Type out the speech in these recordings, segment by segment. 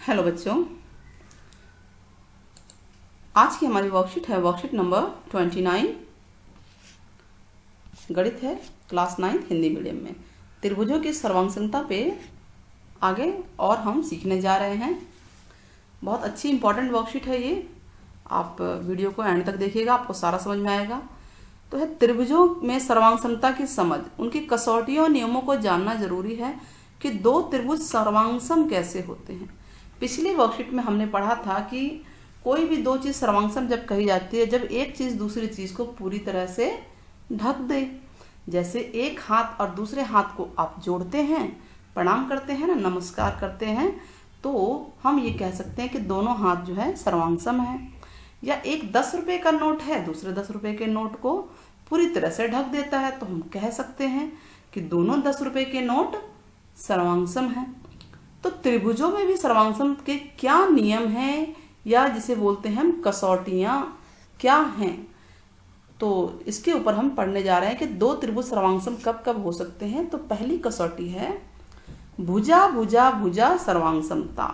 Hello बच्चों, आज की हमारी वर्कशीट है वर्कशीट नंबर 29। गणित है क्लास 9 हिंदी मीडियम में। त्रिभुजों की सर्वांगसमता पे आगे और हम सीखने जा रहे हैं। बहुत अच्छी इंपॉर्टेंट वर्कशीट है ये। आप वीडियो को एंड तक देखिएगा, आपको सारा समझ में आएगा। तो है त्रिभुजों में सर्वांगसमता की समझ, उनकी कसौटियों नियमों को जानना जरूरी है कि दो त्रिभुज सर्वांगसम कैसे होते हैं। पिछली वर्कशीट में हमने पढ़ा था कि कोई भी दो चीज सर्वांगसम जब कही जाती है जब एक चीज दूसरी चीज को पूरी तरह से ढक दे। जैसे एक हाथ और दूसरे हाथ को आप जोड़ते हैं, प्रणाम करते हैं ना, नमस्कार करते हैं, तो हम ये कह सकते हैं कि दोनों हाथ जो है सर्वांगसम है। या एक 10 रुपए का नोट है, दूसरे 10 रुपए के नोट को पूरी तरह से ढक देता है, तो हम कह सकते हैं कि दोनों 10 रुपए के नोट सर्वांगसम है। तो त्रिभुजों में भी सर्वांगसम के क्या नियम हैं, या जिसे बोलते हैं हम कसौटियां क्या हैं, तो इसके ऊपर हम पढ़ने जा रहे हैं कि दो त्रिभुज सर्वांगसम कब कब हो सकते हैं। तो पहली कसौटी है भुजा भुजा भुजा सर्वांगसमता।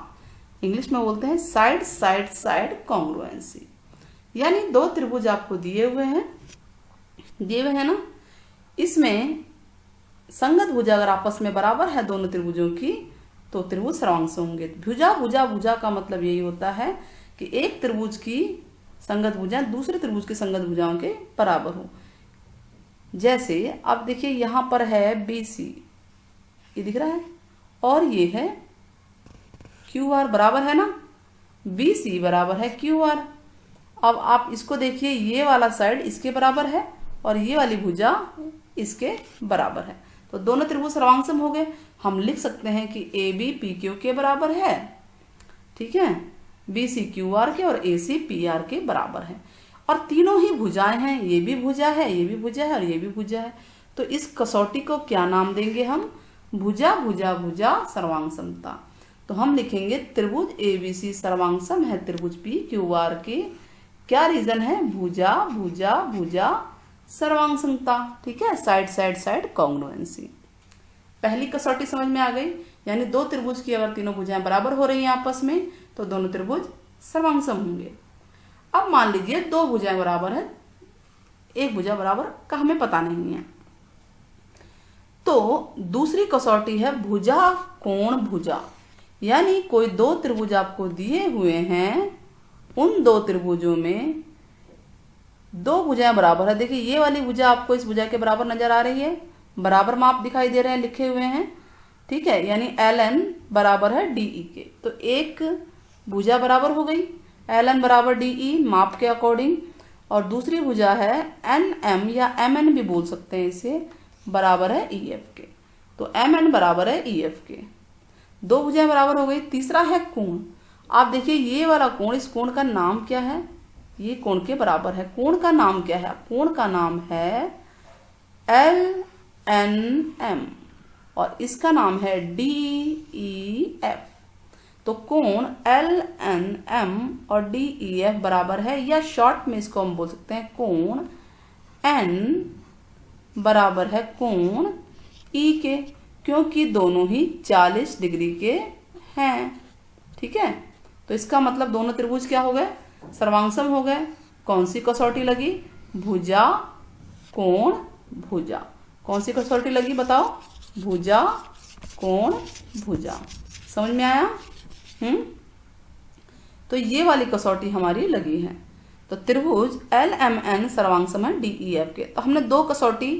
इंग्लिश में बोलते हैं साइड साइड साइड कॉन्ग्रुएंसी। यानी दो त्रिभुज आपको दिए हुए हैं ना, इसमें संगत भुजा अगर आपस में बराबर है दोनों त्रिभुजों की तो त्रिभुज सर्वांगसम होंगे। भुजा भुजा भुजा का मतलब यही होता है कि एक त्रिभुज की संगत भुजा दूसरे त्रिभुज की संगत भुजाओं के बराबर हो। जैसे अब देखिए यहाँ पर है BC, ये दिख रहा है, और ये है QR, बराबर है ना। BC बराबर है QR। अब आप इसको देखिए, ये वाला साइड इसके बराबर है और ये वाली भुजा इसके बराबर है, तो दोनों त्रिभुज सर्वांगसम हो गए। हम लिख सकते हैं कि AB PQ के बराबर है, ठीक है, BC QR के और AC PR के बराबर है, और तीनों ही भुजाएं हैं। ये भी भुजा है, ये भी भुजा है और ये भी भुजा है। तो इस कसौटी को क्या नाम देंगे हम? भुजा भुजा भुजा सर्वांगसमता। तो हम लिखेंगे त्रिभुज ABC सर्वांगसम है त्रिभुज PQR के। क्या रीजन है? भुजा भुजा भुजा सर्वांगसमता, ठीक है, साइड साइड साइड कॉन्ग्रुएंसी। पहली कसौटी समझ में आ गई। यानी दो त्रिभुज की अगर तीनों भुजाएं बराबर हो रही हैं आपस में तो दोनों त्रिभुज सर्वांगसम होंगे। अब मान लीजिए दो भुजाएं बराबर है, एक भुजा बराबर का हमें पता नहीं है, तो दूसरी कसौटी है भुजा कोण भुजा। यानी कोई दो त्रिभुज आपको दिए हुए हैं, उन दो त्रिभुजों में दो भुजाएं बराबर है। देखिए ये वाली भुजा आपको इस भुजा के बराबर नजर आ रही है, बराबर माप दिखाई दे रहे हैं, लिखे हुए हैं, ठीक है, यानी LN बराबर है DE के। तो एक भुजा बराबर हो गई, LN बराबर DE माप के अकॉर्डिंग, और दूसरी भुजा है NM या MN भी बोल सकते हैं इसे, बराबर है EF के। तो MN बराबर है EF के, दो भुजाएं बराबर हो गई। तीसरा है कोण। आप देखिए ये वाला कोण, इस कोण का नाम क्या है? ये कोण के बराबर है। कोण का नाम क्या है? कोण का नाम है LNM और इसका नाम है DEF। तो कोण LNM और DEF बराबर है, या शॉर्ट में इसको हम बोल सकते हैं कोण N बराबर है कोण E के, क्योंकि दोनों ही 40 डिग्री के हैं, ठीक है। तो इसका मतलब दोनों त्रिभुज क्या हो गए? सर्वांगसम हो गए। कौन सी कसौटी लगी? भुजा कोण भुजा। कौन सी कसौटी लगी बताओ? भुजा कोण भुजा। समझ में आया? तो ये वाली कसौटी हमारी लगी है। तो त्रिभुज LMN सर्वांगसम है DEF के। तो हमने दो कसौटी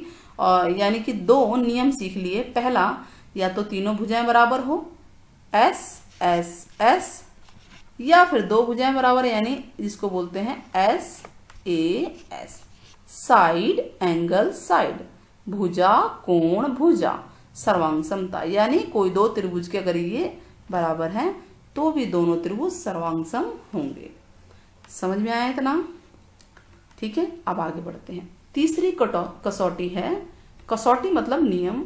यानी कि दो नियम सीख लिए। पहला, या तो तीनों भुजाएं बराबर हो SSS, या फिर दो भुजाएं बराबर यानी जिसको बोलते हैं SAS, साइड एंगल साइड, भुजा कोण भुजा सर्वांगसमता। यानी कोई दो त्रिभुज के अगर ये बराबर हैं तो भी दोनों त्रिभुज सर्वांगसम होंगे। समझ में आया इतना? ठीक है, अब आगे बढ़ते हैं। तीसरी कसौटी है, कसौटी मतलब नियम,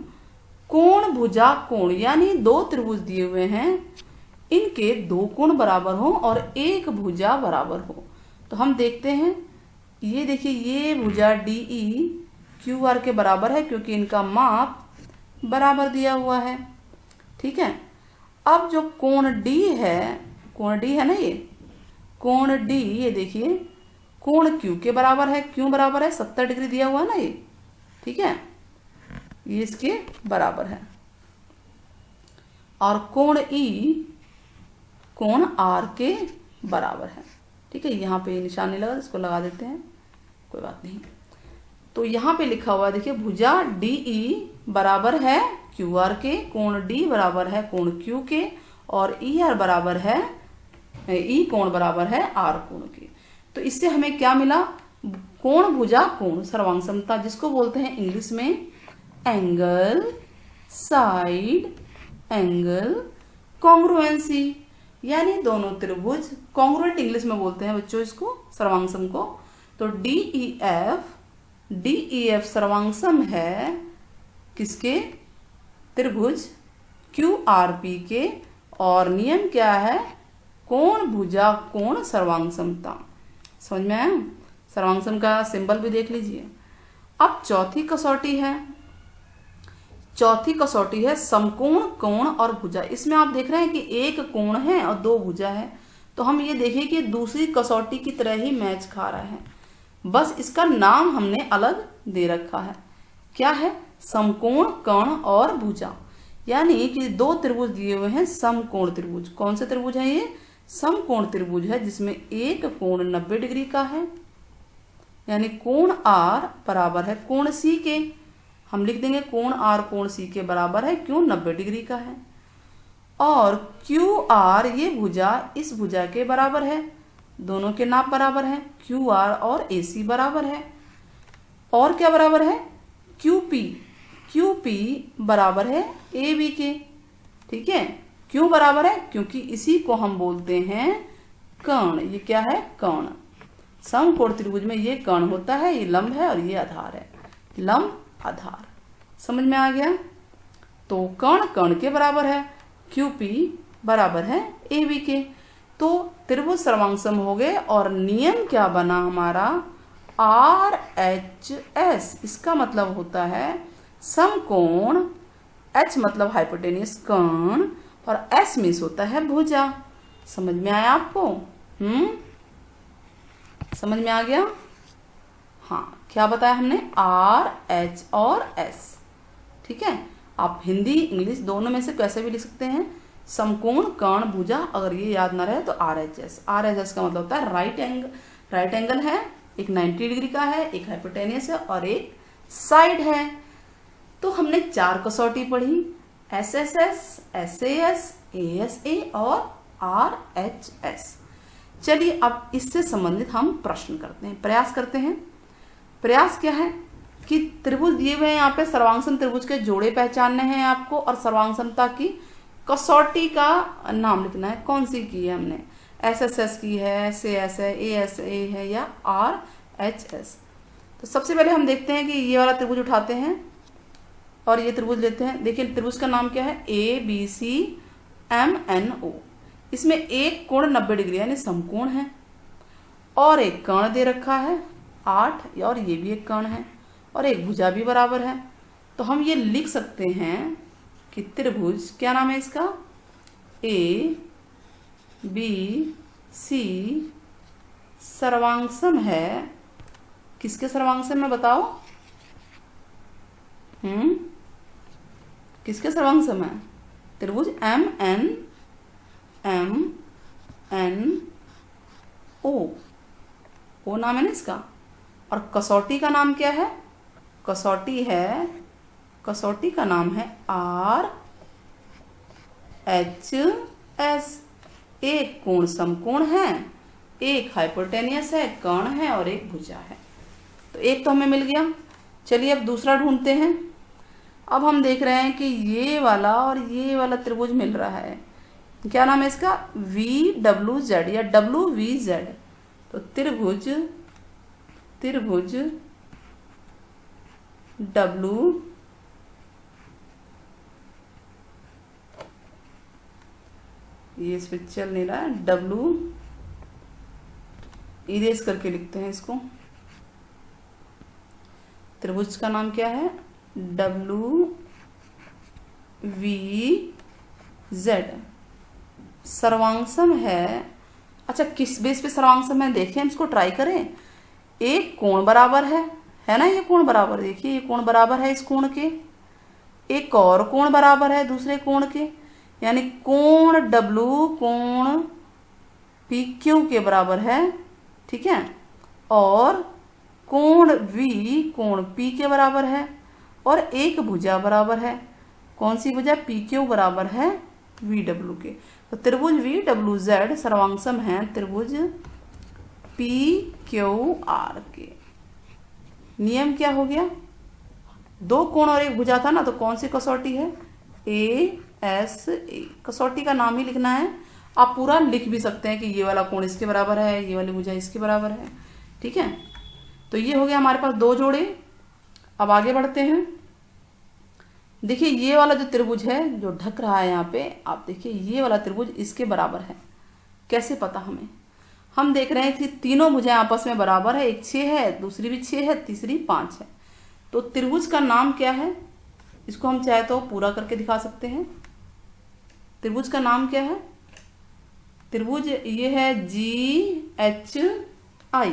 कोण भुजा कोण। यानी दो त्रिभुज दिए हुए हैं, इनके दो कोण बराबर हो और एक भुजा बराबर हो। तो हम देखते हैं, ये देखिए ये भुजा DE QR के बराबर है क्योंकि इनका माप बराबर दिया हुआ है, ठीक है। अब जो कोण D है कोण डी है ना, ये कोण डी, ये देखिए कोण क्यू के बराबर है। क्यों बराबर है? 70 डिग्री दिया हुआ है ना ये, ठीक है, ये इसके बराबर है। और कोण ई कोण आर के बराबर है, ठीक है। यहाँ पे निशान नहीं लगा, इसको लगा देते हैं, कोई बात नहीं। तो यहाँ पे लिखा हुआ है देखिए, भुजा डी ई बराबर है क्यू आर के, कोण डी बराबर है कोण क्यू के, और ई आर बराबर है, ई कोण बराबर है आर कोण के। तो इससे हमें क्या मिला? कोण भुजा कोण सर्वांग समता, जिसको बोलते हैं इंग्लिश में एंगल, साइड एंगल, कॉन्ग्रुएंसी, यानी दोनों त्रिभुज कॉन्ग्रुएंट इंग्लिश में बोलते हैं बच्चों इसको, सर्वांगसम को। तो डी ई एफ सर्वांगसम है किसके? त्रिभुज क्यू आर पी के। और नियम क्या है? कोण भुजा कोण सर्वांग समता। समझ में आया? सर्वांगसम का सिंबल भी देख लीजिए। अब चौथी कसौटी है, चौथी कसौटी है समकोण कोण और भुजा। इसमें आप देख रहे हैं कि एक कोण है और दो भुजा है, तो हम ये देखें कि दूसरी कसौटी की तरह ही मैच खा रहा है, बस इसका नाम हमने अलग दे रखा है। क्या है? समकोण कोण और भुजा, यानी कि दो त्रिभुज दिए हुए हैं समकोण त्रिभुज। कौन से त्रिभुज है ये? समकोण त्रिभुज है, जिसमें एक कोण 90 डिग्री का है, यानी कोण आर बराबर है कोण सी के। हम लिख देंगे कोण आर कोण सी के बराबर है, क्यों? 90 डिग्री का है। और क्यू आर ये भुजा इस भुजा के बराबर है, दोनों के नाप बराबर है, क्यू आर और ए सी बराबर है। और क्या बराबर है? क्यू पी बराबर है ए बी के, ठीक है। क्यों बराबर है? क्योंकि इसी को हम बोलते हैं कर्ण। ये क्या है? कर्ण। समकोण त्रिभुज में ये कर्ण होता है, ये लंब है और ये आधार है, लंब आधार। समझ में आ गया? तो कर्ण कर्ण के बराबर है, क्यू पी बराबर है ए बी के। तो त्रिभुज सर्वांगसम हो गए। और नियम क्या बना हमारा? R H S. इसका मतलब होता है समकोण, एच मतलब हाइपोटेनियस कर्ण, और एस मीन्स होता है भुजा। समझ में आया आपको? समझ में आ गया? हाँ, क्या बताया हमने? आर एच और एस, ठीक है। आप हिंदी इंग्लिश दोनों में से कैसे भी लिख सकते हैं। समकोण कर्ण भुजा, अगर ये याद ना रहे तो R H S. R H S का मतलब होता है राइट एंगल है, एक 90 डिग्री का है, एक हाइपोटेनियस है और एक साइड है। तो हमने 4 कसौटी पढ़ी, S S S, S A और आर एच एस। चलिए अब इससे संबंधित हम प्रश्न करते हैं, प्रयास करते हैं। प्रयास क्या है कि त्रिभुज दिए हुए हैं, यहाँ पे सर्वांगसम त्रिभुज के जोड़े पहचानने हैं आपको, और सर्वांगसमता की कसौटी का नाम लिखना है। कौन सी की है हमने? एस एस एस की है, एस ए है या आर एच एस। तो सबसे पहले हम देखते हैं कि ये वाला त्रिभुज उठाते हैं और ये त्रिभुज लेते हैं। देखिए त्रिभुज का नाम क्या है? A B C M N O. इसमें एक कोण 90 डिग्री यानी समकोण है, और एक कर्ण दे रखा है 8, और ये भी एक कर्ण है, और एक भुजा भी बराबर है। तो हम ये लिख सकते हैं कि त्रिभुज, क्या नाम है इसका? ए बी सी सर्वांगसम है। किसके सर्वांगसम है बताओ? किसके सर्वांगसम है? त्रिभुज एम एन ओ नाम है ना इसका। और कसौटी का नाम क्या है? कसौटी का नाम है आर एच एस। एक कोण समकोण है, एक हाइपोटेनियस है, कर्ण है और एक भुजा है। तो एक तो हमें मिल गया। चलिए अब दूसरा ढूंढते हैं। अब हम देख रहे हैं कि ये वाला और ये वाला त्रिभुज मिल रहा है। क्या नाम है इसका? वी डब्ल्यू जेड या डब्ल्यू वी जेड। तो त्रिभुज डब्ल्यू ये इस पे चल नहीं रहा है, डब्ल्यू इरेज करके लिखते हैं इसको। त्रिभुज का नाम क्या है? W V Z. सर्वांगसम है, अच्छा किस बेस पे सर्वांगसम है देखें, हम इसको ट्राई करें। एक कोण बराबर है ना, ये कोण बराबर, देखिए ये कोण बराबर है इस कोण के, एक और कोण बराबर है दूसरे कोण के, यानी कोण W कोण PQ के बराबर है, ठीक है, और कोण V कोण P के बराबर है, और एक भुजा बराबर है, कौन सी भुजा, PQ बराबर है VW के। तो त्रिभुज VWZ सर्वांगसम है त्रिभुज PQR के। नियम क्या हो गया, दो कोण और एक भुजा था ना, तो कौन सी कसौटी है, ASA, कसौटी का नाम ही लिखना है। आप पूरा लिख भी सकते हैं कि ये वाला कोण इसके बराबर है, ये वाली भुजा इसके बराबर है, ठीक है। तो ये हो गया हमारे पास दो जोड़े। अब आगे बढ़ते हैं। देखिए ये वाला जो त्रिभुज है जो ढक रहा है यहाँ पे, आप देखिए ये वाला त्रिभुज इसके बराबर है। कैसे पता हमें, हम देख रहे हैं कि तीनों भुजाएं आपस में बराबर है, एक 6 है, दूसरी भी 6 है, तीसरी 5 है। तो त्रिभुज का नाम क्या है, इसको हम चाहे तो पूरा करके दिखा सकते हैं। त्रिभुज का नाम क्या है, त्रिभुज ये है GHI,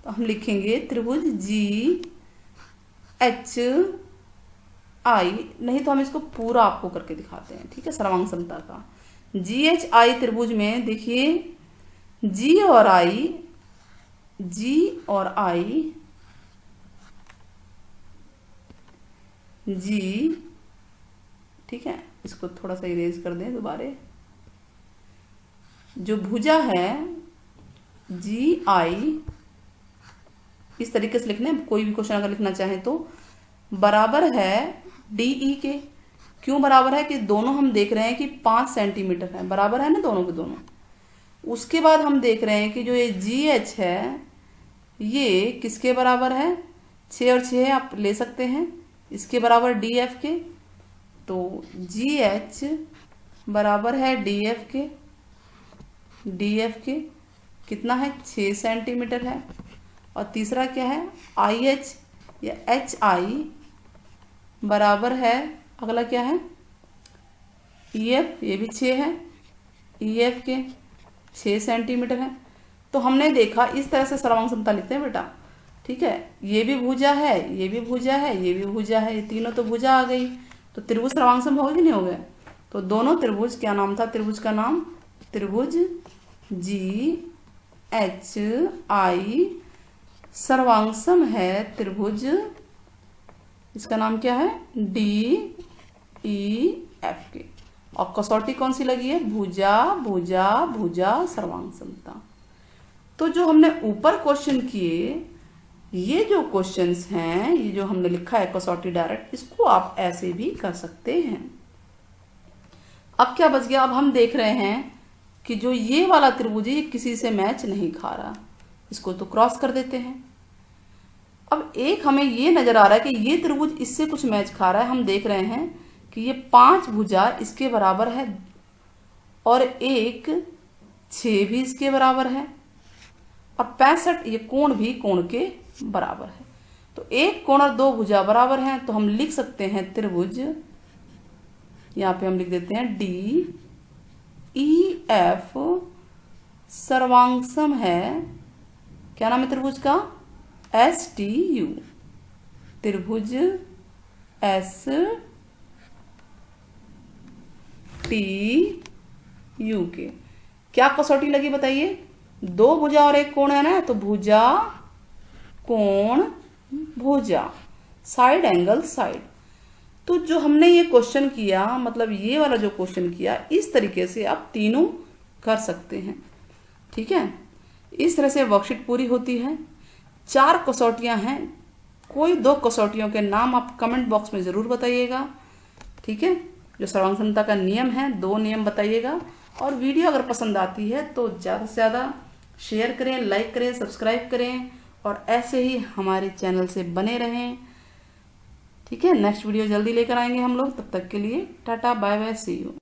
तो हम लिखेंगे त्रिभुज GHI, नहीं तो हम इसको पूरा आपको करके दिखाते हैं, ठीक है, सर्वांगसमता का। GHI त्रिभुज में देखिए G और I, G, ठीक है, इसको थोड़ा सा इरेज कर दें दोबारे। जो भुजा है GI, इस तरीके से लिखने, कोई भी क्वेश्चन अगर लिखना चाहें तो, बराबर है DE के। क्यों बराबर है कि दोनों हम देख रहे हैं कि 5 सेंटीमीटर है, बराबर है ना दोनों के दोनों। उसके बाद हम देख रहे हैं कि जो ये GH है ये किसके बराबर है, 6 और 6 आप ले सकते हैं, इसके बराबर DF के। तो GH बराबर है DF के कितना है, 6 सेंटीमीटर है। और तीसरा क्या है, IH या HI बराबर है, अगला क्या है EF, ये भी 6 है, EF के 6 सेंटीमीटर है। तो हमने देखा इस तरह से सर्वांगसमता लिखते हैं बेटा, ठीक है। ये भी भुजा है, ये भी भुजा है, ये भी भुजा है, ये तीनों तो भुजा आ गई, तो त्रिभुज सर्वांगसम हो कि नहीं हो गया। तो दोनों त्रिभुज, क्या नाम था त्रिभुज का नाम, त्रिभुज GHI सर्वांगसम है त्रिभुज, इसका नाम क्या है DEF के। और कसौटी कौन सी लगी है, भुजा भुजा भुजा सर्वांगसमता। तो जो हमने ऊपर क्वेश्चन किए, ये जो क्वेश्चंस हैं, ये जो हमने लिखा है कसौटी डायरेक्ट, इसको आप ऐसे भी कर सकते हैं। अब क्या बच गया, अब हम देख रहे हैं कि जो ये वाला त्रिभुज है ये किसी से मैच नहीं खा रहा, इसको तो क्रॉस कर देते हैं। अब एक हमें ये नजर आ रहा है कि ये त्रिभुज इससे कुछ मैच खा रहा है। हम देख रहे हैं कि ये 5 भुजा इसके बराबर है और एक 6 भी इसके बराबर है और 65 ये कोण भी कोण के बराबर है। तो एक कोण और 2 भुजा बराबर हैं, तो हम लिख सकते हैं त्रिभुज, यहाँ पे हम लिख देते हैं DEF सर्वांगसम है, क्या नाम है त्रिभुज का, STU, त्रिभुज STU के। क्या कसौटी लगी बताइए, 2 भुजा और एक कोण है ना, तो भुजा कोण भुजा, साइड एंगल साइड। तो जो हमने ये क्वेश्चन किया, मतलब ये वाला जो क्वेश्चन किया, इस तरीके से आप तीनों कर सकते हैं, ठीक है। इस तरह से वर्कशीट पूरी होती है। 4 कसौटियां हैं, कोई 2 कसौटियों के नाम आप कमेंट बॉक्स में ज़रूर बताइएगा, ठीक है। जो सर्वांगसमता का नियम है, 2 नियम बताइएगा। और वीडियो अगर पसंद आती है तो ज़्यादा से ज़्यादा शेयर करें, लाइक करें, सब्सक्राइब करें और ऐसे ही हमारे चैनल से बने रहें, ठीक है। नेक्स्ट वीडियो जल्दी लेकर आएंगे हम लोग, तब तक के लिए tata bye bye, see you.